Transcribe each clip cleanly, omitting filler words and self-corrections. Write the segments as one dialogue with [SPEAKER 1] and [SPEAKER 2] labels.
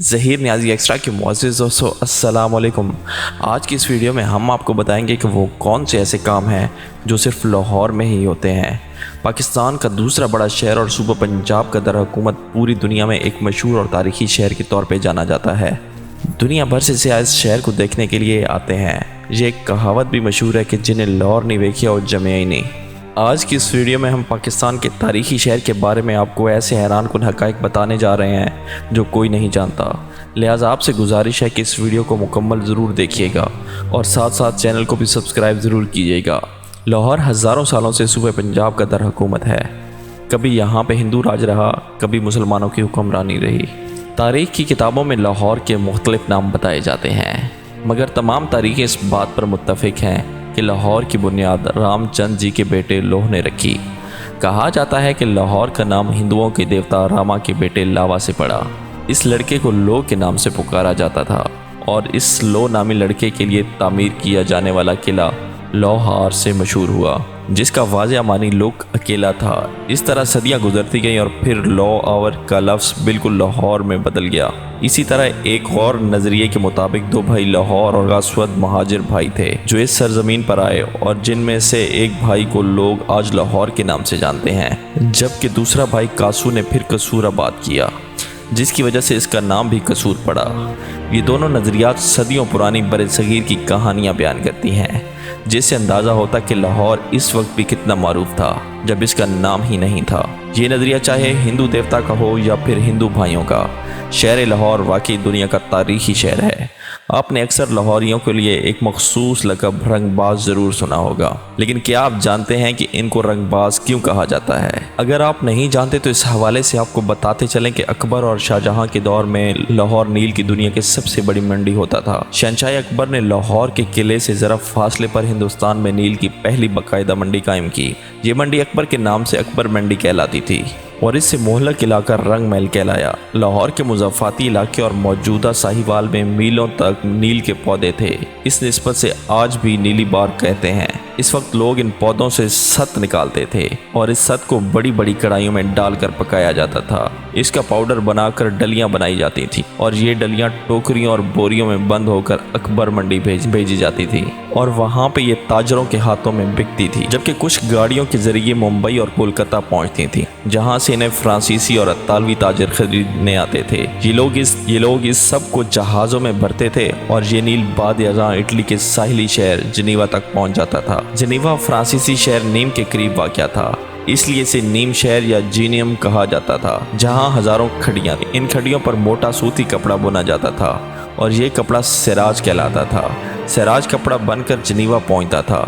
[SPEAKER 1] ظہیر نیازی extra کے معزز دوستو السلام علیکم۔ آج کی اس ویڈیو میں ہم آپ کو بتائیں گے کہ وہ کون سے ایسے کام ہیں جو صرف لاہور میں ہی ہوتے ہیں۔ پاکستان کا دوسرا بڑا شہر اور صوبہ پنجاب کا در حکومت پوری دنیا میں ایک مشہور اور تاریخی شہر کے طور پہ جانا جاتا ہے۔ دنیا بھر سے سیاح اس شہر کو دیکھنے کے لیے آتے ہیں۔ یہ ایک کہاوت بھی مشہور ہے کہ جنہیں لاہور نہیں ویکھیا اور جمیا ہی نہیں۔ آج کی اس ویڈیو میں ہم پاکستان کے تاریخی شہر کے بارے میں آپ کو ایسے حیران کن حقائق بتانے جا رہے ہیں جو کوئی نہیں جانتا، لہٰذا آپ سے گزارش ہے کہ اس ویڈیو کو مکمل ضرور دیکھیے گا اور ساتھ ساتھ چینل کو بھی سبسکرائب ضرور کیجیے گا۔ لاہور ہزاروں سالوں سے صوبہ پنجاب کا در حکومت ہے۔ کبھی یہاں پہ ہندو راج رہا، کبھی مسلمانوں کی حکمرانی رہی۔ تاریخ کی کتابوں میں لاہور کے مختلف نام بتائے جاتے ہیں، مگر تمام تاریخیں اس بات پر متفق ہیں کہ لاہور کی بنیاد رام چند جی کے بیٹے لوہ نے رکھی۔ کہا جاتا ہے کہ لاہور کا نام ہندوؤں کے دیوتا راما کے بیٹے لاوا سے پڑا۔ اس لڑکے کو لو کے نام سے پکارا جاتا تھا اور اس لو نامی لڑکے کے لیے تعمیر کیا جانے والا قلعہ لوہار سے مشہور ہوا، جس کا واضح معنی لوگ اکیلا تھا۔ اس طرح صدیاں گزرتی گئیں اور پھر لو آور کا لفظ بالکل لاہور میں بدل گیا۔ اسی طرح ایک اور نظریے کے مطابق دو بھائی لاہور اور غاسود مہاجر بھائی تھے جو اس سرزمین پر آئے، اور جن میں سے ایک بھائی کو لوگ آج لاہور کے نام سے جانتے ہیں، جبکہ دوسرا بھائی کاسو نے پھر قصور آباد کیا، جس کی وجہ سے اس کا نام بھی قصور پڑا۔ یہ دونوں نظریات صدیوں پرانی برصغیر کی کہانیاں بیان کرتی ہیں، جس سے اندازہ ہوتا کہ لاہور اس وقت بھی کتنا معروف تھا جب اس کا نام ہی نہیں تھا۔ یہ نظریہ چاہے ہندو دیوتا کا ہو یا پھر ہندو بھائیوں کا، شہر لاہور واقعی دنیا کا تاریخی شہر ہے۔ آپ نے اکثر لاہوریوں کے لیے ایک مخصوص لقب رنگ باز ضرور سنا ہوگا، لیکن کیا آپ جانتے ہیں کہ ان کو رنگ باز کیوں کہا جاتا ہے؟ اگر آپ نہیں جانتے تو اس حوالے سے آپ کو بتاتے چلیں کہ اکبر اور شاہجہاں کے دور میں لاہور نیل کی دنیا کی سب سے بڑی منڈی ہوتا تھا۔ شہنشاہ اکبر نے لاہور کے قلعے سے ذرا فاصلے پر ہندوستان میں نیل کی پہلی باقاعدہ منڈی قائم کی۔ یہ منڈی اکبر کے نام سے اکبر منڈی کہلاتی تھی اور اس سے مہلک علاقہ رنگ محل کہلایا۔ لاہور کے مضافاتی علاقے اور موجودہ ساہیوال میں میلوں تک نیل کے پودے تھے۔ اس نسبت سے آج بھی نیلی بار کہتے ہیں۔ اس وقت لوگ ان پودوں سے ست نکالتے تھے اور اس ست کو بڑی بڑی کڑھائیوں میں ڈال کر پکایا جاتا تھا۔ اس کا پاؤڈر بنا کر ڈلیاں بنائی جاتی تھیں اور یہ ڈلیاں ٹوکریوں اور بوریوں میں بند ہو کر اکبر منڈی بھیجی جاتی تھی اور وہاں پہ یہ تاجروں کے ہاتھوں میں بکتی تھی، جبکہ کچھ گاڑیوں کے ذریعے ممبئی اور کولکتہ پہنچتی تھیں، جہاں سے انہیں فرانسیسی اور اطالوی تاجر خریدنے آتے تھے۔ یہ لوگ اس سب کو جہازوں میں بھرتے تھے اور یہ نیل بعد ازاں اٹلی کے ساحلی شہر جنیوا تک پہنچ جاتا تھا۔ جنیوا فرانسیسی شہر نیم کے قریب واقع تھا، اس لیے اسے نیم شہر یا جینیم کہا جاتا تھا، جہاں ہزاروں کھڑیاں تھیں۔ ان کھڑیوں پر موٹا سوتی کپڑا بنا جاتا تھا اور یہ کپڑا سراج کہلاتا تھا۔ سراج کپڑا بن کر جنیوا پہنچتا تھا۔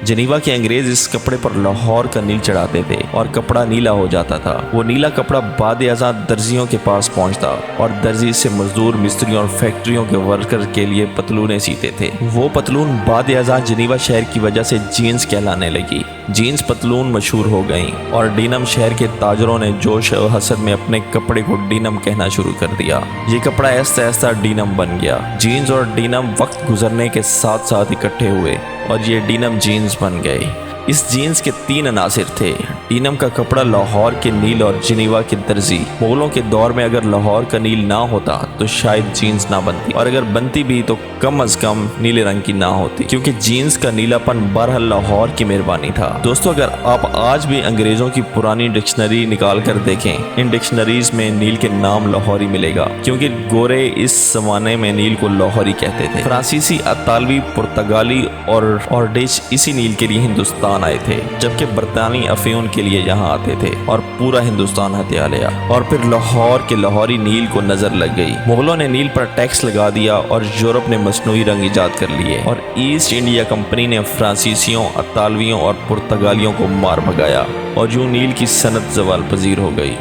[SPEAKER 1] جنیوا کے انگریز اس کپڑے پر لاہور کا نیل چڑھاتے تھے اور کپڑا نیلا ہو جاتا تھا۔ وہ نیلا کپڑا بعد ازاں درزیوں کے پاس پہنچتا اور درزی سے مزدور، مستریوں اور فیکٹریوں کے ورکر کے لیے پتلونیں سیتے تھے۔ وہ پتلون بعد ازاں جنیوا شہر کی وجہ سے جینز کہلانے لگی۔ جینز پتلون مشہور ہو گئیں اور ڈینم شہر کے تاجروں نے جوش و حسد میں اپنے کپڑے کو ڈینم کہنا شروع کر دیا۔ یہ کپڑا آہستہ آہستہ ڈینم بن گیا۔ جینز اور ڈینم وقت گزرنے کے ساتھ ساتھ اکٹھے ہوئے اور یہ ڈینم جینز بن گئے۔ اس جینز کے تین عناصر تھے: ڈینم کا کپڑا، لاہور کے نیل اور جنیوا کے درزی۔ مغلوں کے دور میں اگر لاہور کا نیل نہ ہوتا تو شاید جینز نہ بنتی، اور اگر بنتی بھی تو کم از کم نیلے رنگ کی نہ ہوتی، کیونکہ جینز کا نیلا پن بہرحال لاہور کی مہربانی تھا۔ دوستو، اگر آپ آج بھی انگریزوں کی پرانی ڈکشنری نکال کر دیکھیں، ان ڈکشنریز میں نیل کے نام لاہوری ملے گا، کیونکہ گورے اس زمانے میں نیل کو لاہوری کہتے تھے۔ فرانسیسی، اطالوی، پرتگالی اور ڈچ اسی نیل کے لیے ہندوستان آئے تھے، جبکہ برطانوی افیون کے لیے یہاں آتے تھے اور پورا ہندوستان ہتھیا لیا، اور پھر لاہور کے لاہوری نیل کو نظر لگ گئی۔ مغلوں نے نیل پر ٹیکس لگا دیا اور یورپ نے مصنوعی رنگ ایجاد کر لیے، اور ایسٹ انڈیا کمپنی نے فرانسیسیوں، اطالویوں اور پرتگالیوں کو مار بھگایا، اور یوں نیل کی صنعت زوال پذیر ہو گئی۔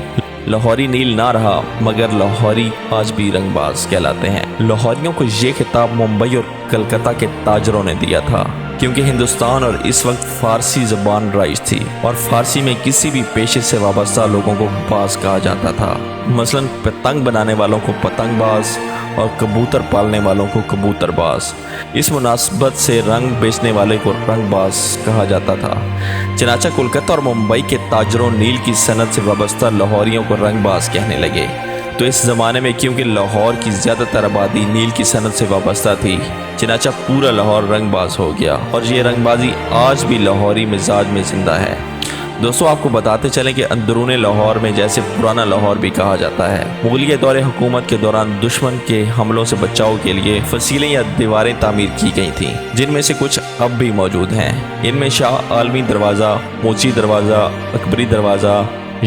[SPEAKER 1] لاہوری نیل نہ رہا، مگر لاہوری آج بھی رنگ باز کہلاتے ہیں۔ لاہوریوں کو یہ خطاب ممبئی اور کلکتہ کے تاجروں نے دیا تھا، کیونکہ ہندوستان اور اس وقت فارسی زبان رائج تھی اور فارسی میں کسی بھی پیشے سے وابستہ لوگوں کو باز کہا جاتا تھا۔ مثلاً پتنگ بنانے والوں کو پتنگ باز اور کبوتر پالنے والوں کو کبوتر باز۔ اس مناسبت سے رنگ بیچنے والے کو رنگ باز کہا جاتا تھا۔ چنانچہ کولکتہ اور ممبئی کے تاجروں نیل کی صنعت سے وابستہ لاہوریوں کو رنگ باز کہنے لگے۔ تو اس زمانے میں کیونکہ لاہور کی زیادہ تر آبادی نیل کی صنعت سے وابستہ تھی، چنانچہ پورا لاہور رنگ باز ہو گیا، اور یہ رنگ بازی آج بھی لاہوری مزاج میں زندہ ہے۔ دوستو آپ کو بتاتے چلیں کہ اندرون لاہور میں جیسے پرانا لاہور بھی کہا جاتا ہے، مغلیہ دور حکومت کے دوران دشمن کے حملوں سے بچاؤ کے لیے فصیلیں یا دیواریں تعمیر کی گئی تھیں، جن میں سے کچھ اب بھی موجود ہیں۔ ان میں شاہ عالمی دروازہ، موچی دروازہ، اکبری دروازہ،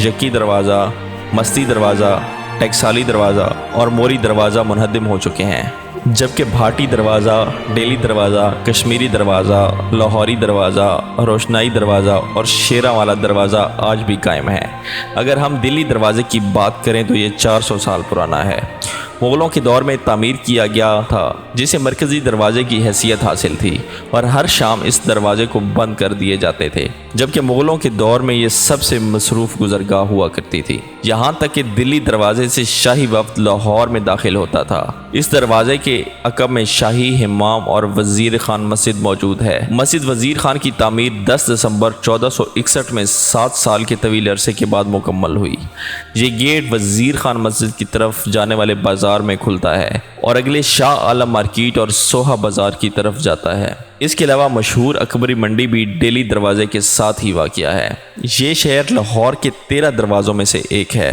[SPEAKER 1] یکی دروازہ، مستی دروازہ، ٹیکسالی دروازہ اور موری دروازہ منہدم ہو چکے ہیں، جبکہ بھاٹی دروازہ، ڈیلی دروازہ، کشمیری دروازہ، لاہوری دروازہ، روشنائی دروازہ اور شیراں والا دروازہ آج بھی قائم ہے۔ اگر ہم دلی دروازے کی بات کریں تو یہ 400 سال پرانا ہے۔ مغلوں کے دور میں تعمیر کیا گیا تھا، جسے مرکزی دروازے کی حیثیت حاصل تھی، اور ہر شام اس دروازے کو بند کر دیے جاتے تھے، جبکہ مغلوں کے دور میں یہ سب سے مصروف گزرگاہ ہوا کرتی تھی، یہاں تک کہ دلی دروازے سے شاہی وفد لاہور میں داخل ہوتا تھا۔ اس دروازے کے عقب میں شاہی حمام اور وزیر خان مسجد موجود ہے۔ مسجد وزیر خان کی تعمیر 10 دسمبر 1461 میں 7 سال کے طویل عرصے کے بعد مکمل ہوئی۔ یہ گیٹ وزیر خان مسجد کی طرف جانے والے بازار میں کھلتا ہے اور اگلے شاہ عالم مارکیٹ اور سوہا بازار کی طرف جاتا ہے۔ اس کے علاوہ مشہور اکبری منڈی بھی ڈیلی دروازے کے ساتھ ہی واقع ہے۔ یہ شہر لاہور کے 13 دروازوں میں سے ایک ہے۔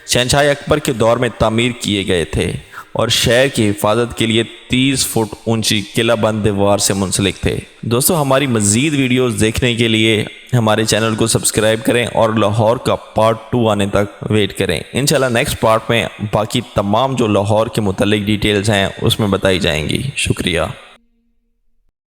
[SPEAKER 1] شہنشاہ اکبر کے دور میں تعمیر کیے گئے تھے اور شہر کی حفاظت کے لیے 30 فٹ اونچی قلعہ بند دیوار سے منسلک تھے۔ دوستو ہماری مزید ویڈیوز دیکھنے کے لیے ہمارے چینل کو سبسکرائب کریں اور لاہور کا پارٹ 2 آنے تک ویٹ کریں۔ انشاءاللہ نیکسٹ پارٹ میں باقی تمام جو لاہور کے متعلق ڈیٹیلز ہیں اس میں بتائی جائیں گی۔ شکریہ۔